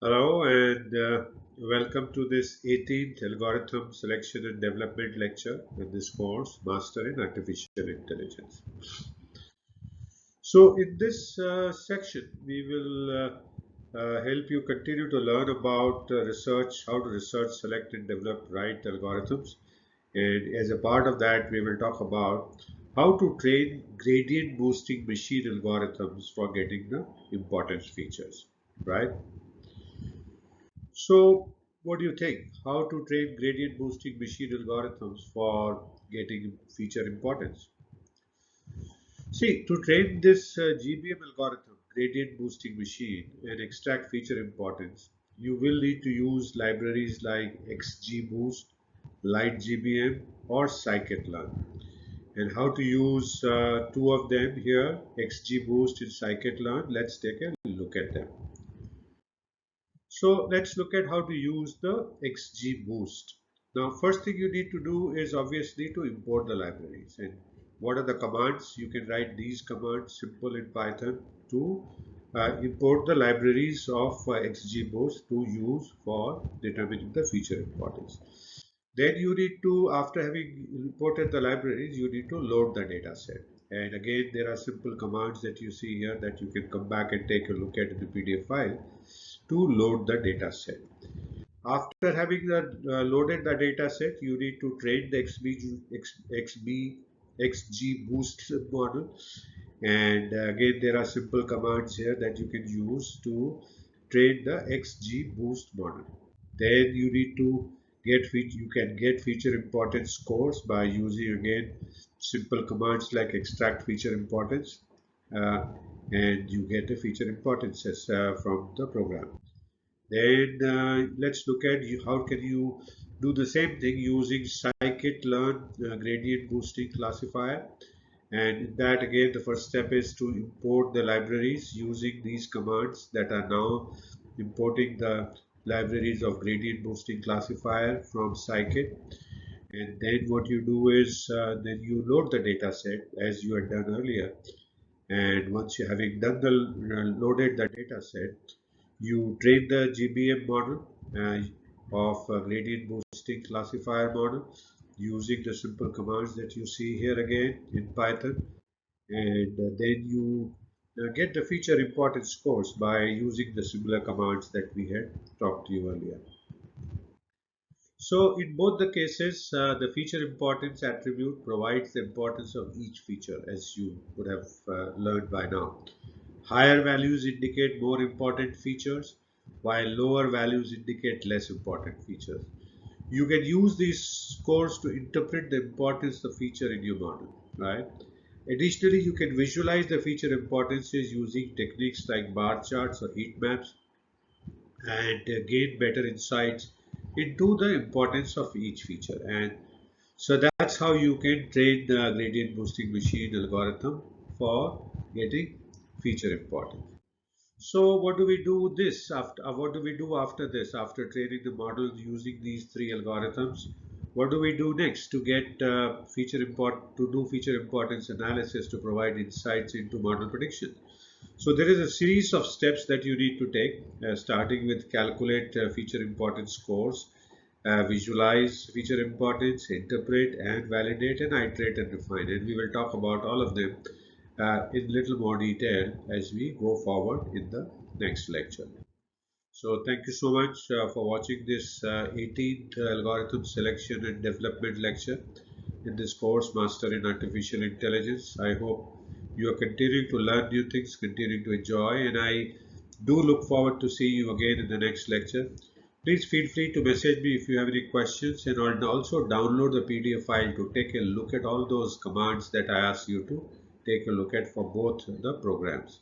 Hello and welcome to this 18th Algorithm Selection and Development lecture in this course, Master in Artificial Intelligence. So in this section, we will help you continue to learn about research, how to research, select and develop right algorithms. And as a part of that, we will talk about how to train gradient boosting machine algorithms for getting the importance features, right? So, what do you think? How to train gradient boosting machine algorithms for getting feature importance? See, to train this GBM algorithm, gradient boosting machine, and extract feature importance, you will need to use libraries like XGBoost, LightGBM, or scikit-learn. And how to use two of them here, XGBoost and scikit-learn. Let's take a look at them. So let's look at how to use the XGBoost. Now, first thing you need to do is obviously to import the libraries. And what are the commands? You can write these commands simple in Python to import the libraries of XGBoost to use for determining the feature importance. Then you need to, after having imported the libraries, you need to load the data set. And again, there are simple commands that you see here that you can come back and take a look at in the PDF file to load the data set. After having loaded the data set, you need to train the XGBoost model. And again, there are simple commands here that you can use to train the XGBoost model. Then you need to you can get feature importance scores by using again simple commands like extract feature importance, uh, and you get the feature importances from the program. Then let's look at how can you do the same thing using scikit-learn gradient boosting classifier. And in that again, the first step is to import the libraries using these commands that are now importing the libraries of gradient boosting classifier from scikit. And then what you do is then you load the data set as you had done earlier. And once you having done the loaded the data set, you train the GBM model of gradient boosting classifier model using the simple commands that you see here again in Python, and then you get the feature importance scores by using the similar commands that we had talked to you earlier. So in both the cases, the feature importance attribute provides the importance of each feature, as you would have learned by now. Higher values indicate more important features, while lower values indicate less important features. You can use these scores to interpret the importance of the feature in your model, right? Additionally, you can visualize the feature importances using techniques like bar charts or heat maps and gain better insights into the importance of each feature. And so that's how you can train the gradient boosting machine algorithm for getting feature importance. So what do we do this after? What do we do after this? After training the model using these three algorithms, what do we do next to get feature importance analysis to provide insights into model prediction? So there is a series of steps that you need to take, starting with calculate feature importance scores, visualize feature importance, interpret and validate, and iterate and refine. And we will talk about all of them in little more detail as we go forward in the next lecture. So thank you so much for watching this 18th algorithm selection and development lecture in this course, Master in Artificial Intelligence. I hope you are continuing to learn new things, continuing to enjoy, and I do look forward to see you again in the next lecture. Please feel free to message me if you have any questions, and also download the PDF file to take a look at all those commands that I asked you to take a look at for both the programs.